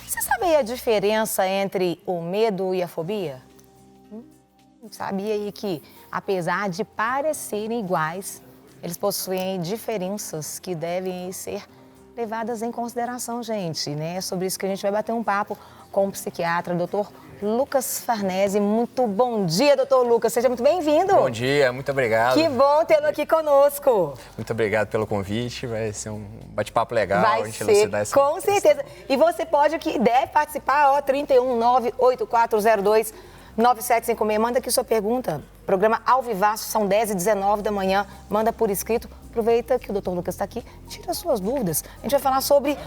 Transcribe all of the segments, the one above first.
Você sabe a diferença entre o medo e a fobia? Sabia aí que, apesar de parecerem iguais, eles possuem diferenças que devem ser levadas em consideração, gente, né? É sobre isso que a gente vai bater um papo com o psiquiatra, doutor Lucas Farnese. Muito bom dia, doutor Lucas. Seja muito bem-vindo. Bom dia, muito obrigado. Que bom tê-lo aqui conosco. Muito obrigado pelo convite. Vai ser um bate-papo legal. Vai a gente ser, elucidar essa com certeza. E você pode, que deve participar, ó, 31984029756. Manda aqui sua pergunta. Programa ao vivaço, são 10h19 da manhã. Manda por escrito. Aproveita que o doutor Lucas está aqui, tira suas dúvidas. A gente vai falar sobre...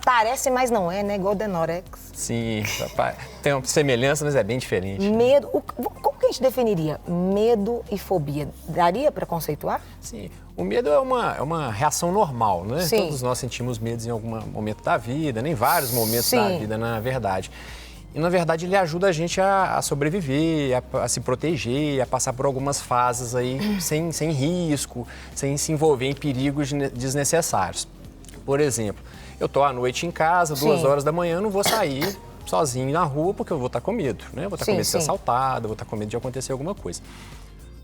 Parece, mas não é, né? Igual o Denorex. Sim, papai. Tem uma semelhança, mas é bem diferente. Medo. Como que a gente definiria medo e fobia? Daria para conceituar? Sim, o medo é uma reação normal, né? Sim. Todos nós sentimos medos em algum momento da vida, nem vários momentos Sim. da vida, na verdade. E, na verdade, ele ajuda a gente a sobreviver, a se proteger, a passar por algumas fases aí sem risco, sem se envolver em perigos desnecessários. Por exemplo, eu estou à noite em casa, 2 horas da manhã, não vou sair sozinho na rua porque eu vou estar com medo, né? Vou estar com medo de ser assaltado, vou estar com medo de acontecer alguma coisa.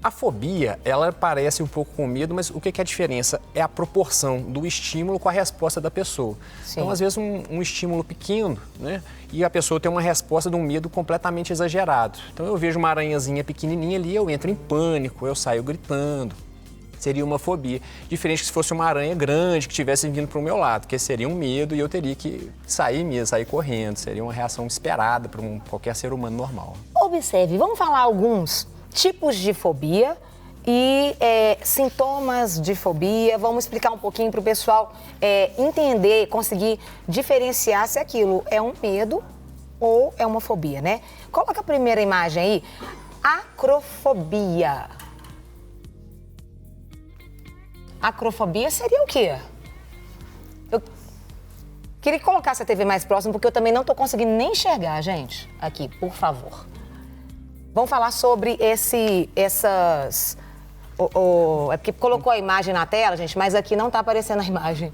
A fobia, ela parece um pouco com medo, mas o que é a diferença? É a proporção do estímulo com a resposta da pessoa. Sim. Então, às vezes, um estímulo pequeno, né? E a pessoa tem uma resposta de um medo completamente exagerado. Então, eu vejo uma aranhazinha pequenininha ali, eu entro em pânico, eu saio gritando. Seria uma fobia. Diferente que se fosse uma aranha grande que estivesse vindo para o meu lado, que seria um medo e eu teria que sair mesmo, sair correndo. Seria uma reação esperada para qualquer ser humano normal. Observe, vamos falar alguns tipos de fobia e sintomas de fobia. Vamos explicar um pouquinho para o pessoal entender, conseguir diferenciar se aquilo é um medo ou é uma fobia, né? Coloca a primeira imagem aí. Acrofobia. Acrofobia seria o quê? Eu queria que colocasse a TV mais próxima, porque eu também não estou conseguindo nem enxergar, gente. Aqui, por favor. Vamos falar sobre essas... É porque colocou a imagem na tela, gente, mas aqui não está aparecendo a imagem.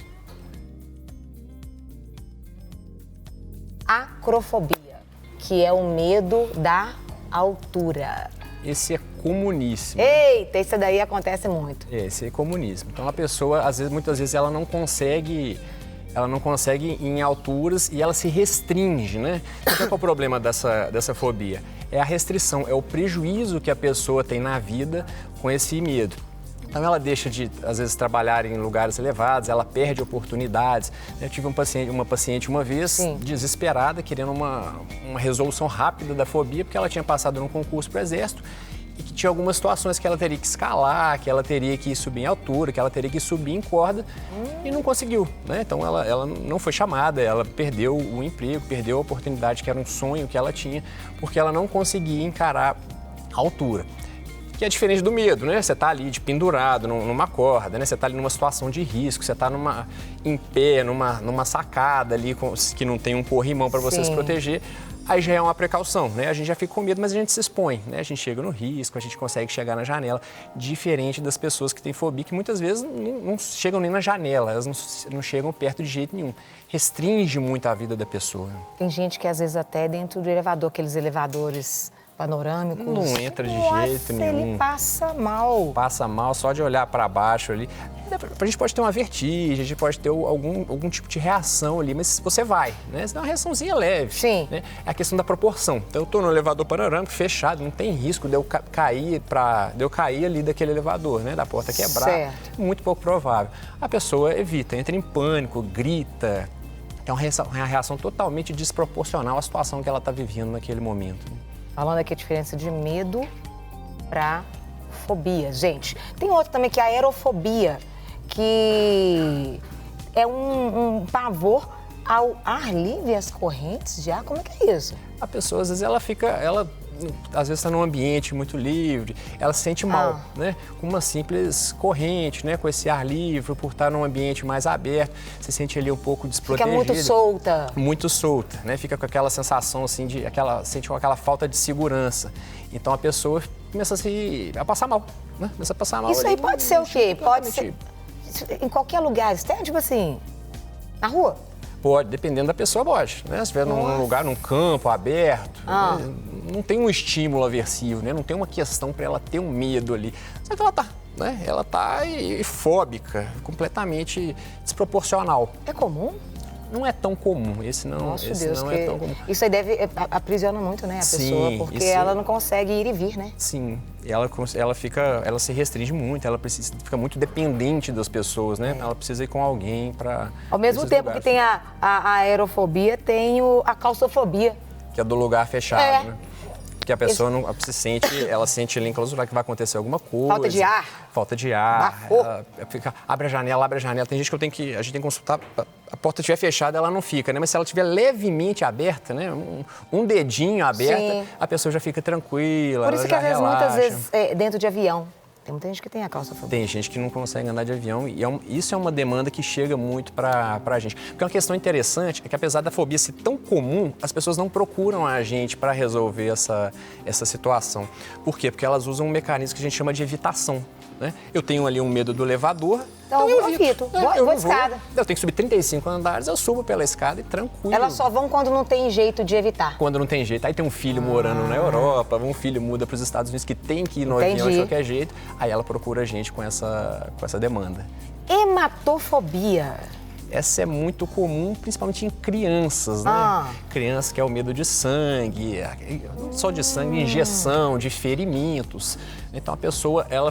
Acrofobia, que é o medo da altura. Esse é comuníssimo. Eita, isso daí acontece muito. Esse é comunismo. Então a pessoa, muitas vezes, ela não consegue ir em alturas e ela se restringe, né? Qual é o problema dessa fobia? É a restrição, é o prejuízo que a pessoa tem na vida com esse medo. Então ela deixa de, às vezes, trabalhar em lugares elevados, ela perde oportunidades. Eu tive uma paciente uma vez, Sim. desesperada, querendo uma resolução rápida da fobia, porque ela tinha passado num concurso para o Exército e que tinha algumas situações que ela teria que escalar, que ela teria que subir em altura, que ela teria que subir em corda e não conseguiu, né? Então ela não foi chamada, ela perdeu o emprego, perdeu a oportunidade que era um sonho que ela tinha, porque ela não conseguia encarar a altura. Que é diferente do medo, né? Você está ali pendurado numa corda, né? Você está ali numa situação de risco, você está em pé, numa sacada ali que não tem um corrimão para você se proteger. Aí já é uma precaução, né? A gente já fica com medo, mas a gente se expõe, né? A gente chega no risco, a gente consegue chegar na janela, diferente das pessoas que têm fobia, que muitas vezes não chegam nem na janela, elas não chegam perto de jeito nenhum. Restringe muito a vida da pessoa. Tem gente que às vezes até dentro do elevador, aqueles elevadores panorâmicos... Não entra de jeito nenhum. Ele passa mal. Passa mal só de olhar para baixo ali. A gente pode ter uma vertigem, a gente pode ter algum tipo de reação ali, mas você vai, né? Você dá uma reaçãozinha leve. Sim. Né? É a questão da proporção. Então eu estou no elevador panorâmico fechado, não tem risco de eu cair ali daquele elevador, né? Da porta quebrar. Certo. Muito pouco provável. A pessoa evita, entra em pânico, grita. É uma reação totalmente desproporcional à situação que ela está vivendo naquele momento. Falando aqui a diferença de medo para fobia. Gente, tem outro também que é a aerofobia, que é um pavor ao ar livre, às correntes de ar. Como é que é isso? A pessoa, às vezes, ela às vezes está num ambiente muito livre, ela se sente mal, né? Com uma simples corrente, né? Com esse ar livre, por estar num ambiente mais aberto, se sente ali um pouco desprotegida. Fica muito solta. Muito solta, né? Fica com aquela sensação assim sente aquela falta de segurança. Então a pessoa começa a passar mal, né? Começa a passar mal. Isso ali, aí pode ser o quê? Pode ser em qualquer lugar, tipo assim, na rua? Pode, dependendo da pessoa, pode. Né? Se estiver num lugar, num campo aberto, né? Não tem um estímulo aversivo, né? Não tem uma questão para ela ter um medo ali. Só que ela tá, né? Ela tá fóbica, completamente desproporcional. É comum? Não é tão comum, esse não, Nossa, esse Deus, não é tão comum. Isso aí aprisiona muito, né, a pessoa, porque ela não consegue ir e vir, né? Sim, ela se restringe muito, ela fica muito dependente das pessoas, né? Ela precisa ir com alguém para. Ao mesmo tempo que tem a aerofobia, tem a claustrofobia. Que é do lugar fechado, né? Porque a pessoa não ela sente ali enclausurada que vai acontecer alguma coisa. Falta de ar. Falta de ar. Ela fica, abre a janela. Tem gente que a gente tem que consultar, a porta estiver fechada, ela não fica, né? Mas se ela estiver levemente aberta, né? Um dedinho aberto, a pessoa já fica tranquila. Por isso que às vezes, relaxa. muitas vezes, dentro de avião, tem muita gente que tem a claustrofobia. Tem gente que não consegue andar de avião e isso é uma demanda que chega muito pra gente. Porque uma questão interessante é que apesar da fobia ser tão comum, as pessoas não procuram a gente para resolver essa situação. Por quê? Porque elas usam um mecanismo que a gente chama de evitação. Né? Eu tenho ali um medo do elevador, então eu evito. Vou de escada. Eu tenho que subir 35 andares, eu subo pela escada e tranquilo. Elas só vão quando não tem jeito de evitar. Quando não tem jeito. Aí tem um filho morando na Europa, um filho muda para os Estados Unidos que tem que ir no avião de qualquer jeito. Aí ela procura a gente com essa demanda. Hematofobia. Essa é muito comum, principalmente em crianças, né? Criança que é o medo de sangue, não só de sangue, injeção, de ferimentos. Então a pessoa, ela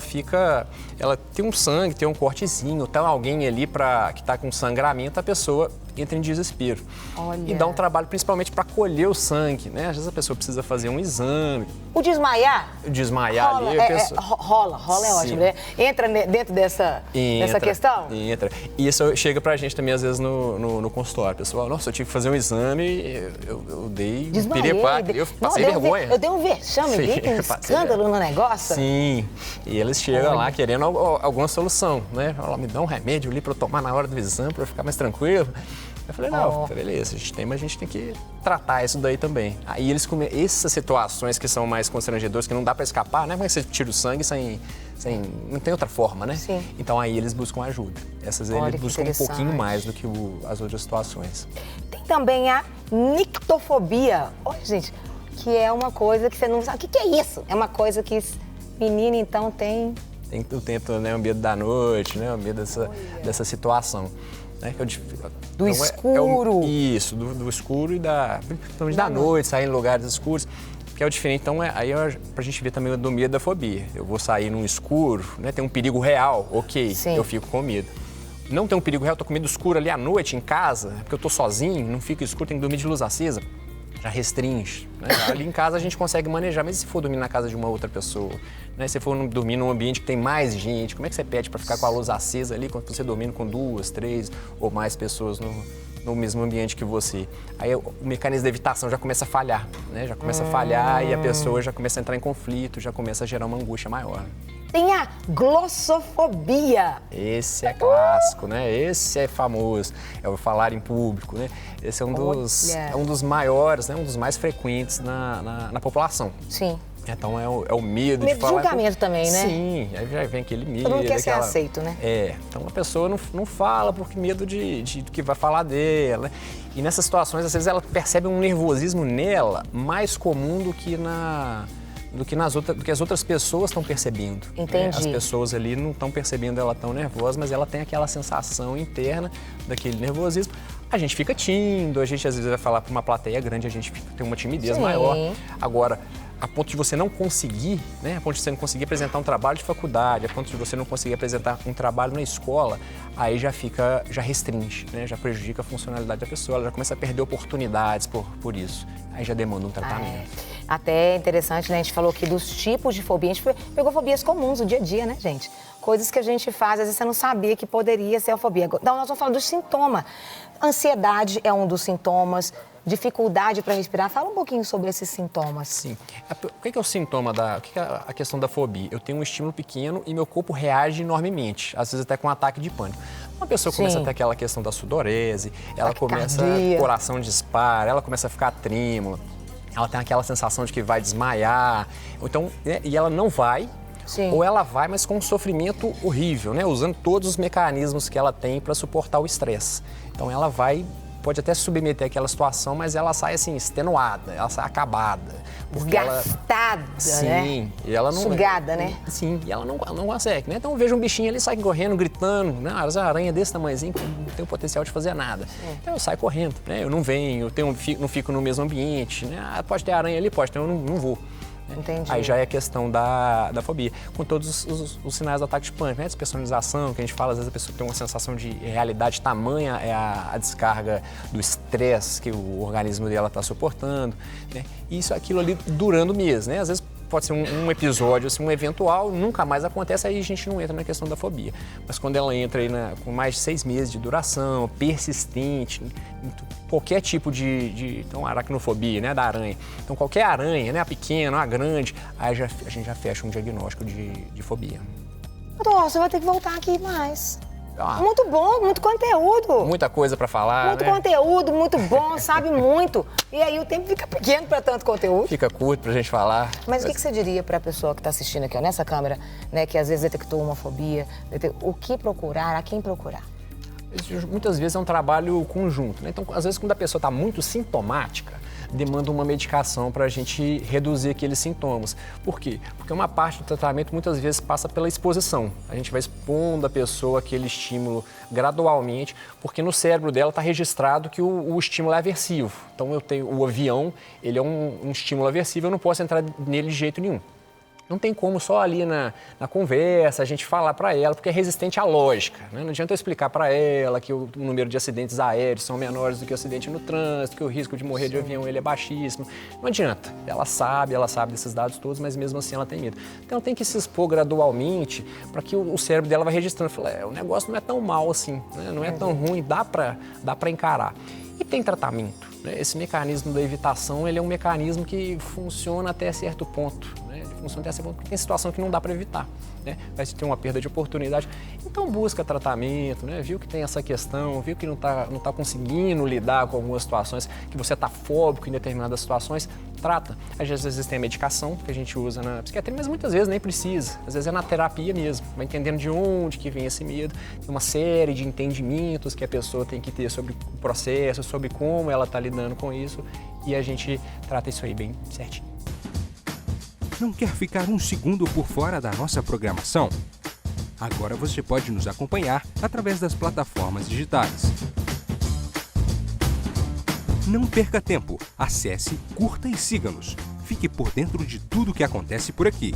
tem um sangue, tem um cortezinho, tem alguém ali que está com sangramento, a pessoa entra em desespero. Olha. E dá um trabalho principalmente para colher o sangue, né? Às vezes a pessoa precisa fazer um exame. O desmaiar? Desmaiar rola, ali, a pessoa... rola é ótimo, né? Entra dentro dessa questão? Entra. E isso chega pra gente também, às vezes, no consultório. Pessoal, nossa, eu tive que fazer um exame, eu dei um piripaque, eu passei vergonha. Eu dei um vexame, dei um escândalo no negócio. Sim, e eles chegam lá querendo alguma solução, né? Me dá um remédio ali pra eu tomar na hora do exame, pra eu ficar mais tranquilo. Eu falei, não, beleza, mas a gente tem que tratar isso daí também. Aí eles essas situações que são mais constrangedoras, que não dá pra escapar, né? Como é que você tira o sangue sem não tem outra forma, né? Sim. Então aí eles buscam ajuda. Essas eles buscam um pouquinho mais do que as outras situações. Tem também a nictofobia. Olha, gente, que é uma coisa que você não sabe. O que é isso? É uma coisa que menina, então, tem... Tem o medo da noite, né? O medo dessa situação. Né? Do escuro. Isso, do escuro e principalmente da noite, sair em lugares escuros. Que é o diferente, então, pra gente ver também do medo da fobia. Eu vou sair num escuro, né? Tem um perigo real, ok, eu fico com medo. Não tem um perigo real, eu tô com medo escuro ali à noite, em casa, porque eu tô sozinho, não fica escuro, tem que dormir de luz acesa. Já restringe. Né? Ali em casa a gente consegue manejar, mas e se for dormir na casa de uma outra pessoa? Né? Se for dormir num ambiente que tem mais gente, como é que você pede para ficar com a luz acesa ali quando você dormindo com 2, 3 ou mais pessoas no mesmo ambiente que você? Aí o mecanismo de evitação já começa a falhar, né? Já começa a falhar e a pessoa já começa a entrar em conflito, já começa a gerar uma angústia maior. Tem a glossofobia. Esse é clássico, né? Esse é famoso. É o falar em público, né? Esse é um dos maiores, né? Um dos mais frequentes na população. Sim. Então é o medo de falar... Medo de julgamento também, né? Sim, aí já vem aquele medo. Todo mundo quer ser aceito, né? Então a pessoa não fala porque medo de que vai falar dela. E nessas situações, às vezes, ela percebe um nervosismo nela mais comum do que as outras pessoas estão percebendo. Entendi. As pessoas ali não estão percebendo ela tão nervosa, mas ela tem aquela sensação interna daquele nervosismo. A gente fica tímido, a gente às vezes vai falar para uma plateia grande, a gente tem uma timidez maior. Agora, a ponto de você não conseguir, né? A ponto de você não conseguir apresentar um trabalho de faculdade, a ponto de você não conseguir apresentar um trabalho na escola, aí já restringe, né? Já prejudica a funcionalidade da pessoa, ela já começa a perder oportunidades por isso. Aí já demanda um tratamento. Até é interessante, né? A gente falou aqui dos tipos de fobia. A gente pegou fobias comuns do dia a dia, né, gente? Coisas que a gente faz, às vezes você não sabia que poderia ser a fobia. Então, nós vamos falar dos sintomas. Ansiedade é um dos sintomas. Dificuldade para respirar. Fala um pouquinho sobre esses sintomas. Sim. O que é o sintoma o que é a questão da fobia? Eu tenho um estímulo pequeno e meu corpo reage enormemente, às vezes até com um ataque de pânico. Uma pessoa começa a ter aquela questão da sudorese, ela começa, o coração dispara, ela começa a ficar trêmula, ela tem aquela sensação de que vai desmaiar, então, e ela não vai, ou ela vai, mas com um sofrimento horrível, né? Usando todos os mecanismos que ela tem para suportar o estresse. Então ela vai pode até submeter àquela situação, mas ela sai assim, extenuada, ela sai acabada. Gastada, né? Sim, e ela não... Sugada, né? Sim, e ela não consegue, né? Então eu vejo um bichinho ali, sai correndo, gritando, né? As aranhas desse tamanhozinho não tem o potencial de fazer nada. Então eu saio correndo, né? Eu não venho, não fico no mesmo ambiente, né? Pode ter aranha ali, pode ter, eu não vou. Entendi. Aí já é a questão da fobia, com todos os sinais do ataque de pânico, né? Despersonalização, que a gente fala, às vezes a pessoa tem uma sensação de realidade tamanha, é a descarga do estresse que o organismo dela está suportando, né? Isso, aquilo ali durando meses, né? Às vezes pode ser um episódio, assim, um eventual, nunca mais acontece, aí a gente não entra na questão da fobia. Mas quando ela entra aí com mais de 6 meses de duração, persistente, qualquer tipo então, aracnofobia, né, da aranha. Então, qualquer aranha, né, a pequena, a grande, aí a gente já fecha um diagnóstico de fobia. Doutor, você vai ter que voltar aqui mais. Muito bom, muito conteúdo. Muita coisa para falar, Muito né? conteúdo, muito bom, sabe muito. E aí o tempo fica pequeno para tanto conteúdo. Fica curto pra gente falar. Mas o que você diria para a pessoa que está assistindo aqui, ó, nessa câmera, né, que às vezes detectou uma fobia, o que procurar, a quem procurar? Muitas vezes é um trabalho conjunto, né? Então, às vezes, quando a pessoa está muito sintomática, demanda uma medicação para a gente reduzir aqueles sintomas. Por quê? Porque uma parte do tratamento muitas vezes passa pela exposição. A gente vai expondo a pessoa aquele estímulo gradualmente, porque no cérebro dela está registrado que o estímulo é aversivo. Então, o avião, ele é um estímulo aversivo, eu não posso entrar nele de jeito nenhum. Não tem como só ali na conversa a gente falar para ela, porque é resistente à lógica, né? Não adianta eu explicar para ela que o número de acidentes aéreos são menores do que o acidente no trânsito, que o risco de morrer de avião ele é baixíssimo. Não adianta. Ela sabe desses dados todos, mas mesmo assim ela tem medo. Então tem que se expor gradualmente para que o cérebro dela vá registrando. Fala, o negócio não é tão mal assim, né? Não é tão ruim, dá para encarar. E tem tratamento, né? Esse mecanismo da evitação, ele é um mecanismo que funciona até certo ponto, né? Funciona até certo ponto, porque tem situação que não dá para evitar, né? Vai ter uma perda de oportunidade. Então busca tratamento, né? Viu que tem essa questão, viu que não tá conseguindo lidar com algumas situações, que você está fóbico em determinadas situações, trata. Às vezes tem a medicação que a gente usa na psiquiatria, mas muitas vezes nem precisa. Às vezes é na terapia mesmo, vai entendendo de onde que vem esse medo. Tem uma série de entendimentos que a pessoa tem que ter sobre o processo, sobre como ela está lidando com isso, e a gente trata isso aí bem certinho. Não quer ficar um segundo por fora da nossa programação? Agora você pode nos acompanhar através das plataformas digitais. Não perca tempo, acesse, curta e siga-nos. Fique por dentro de tudo o que acontece por aqui.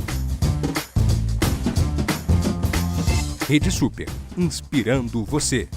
Rede Super, inspirando você.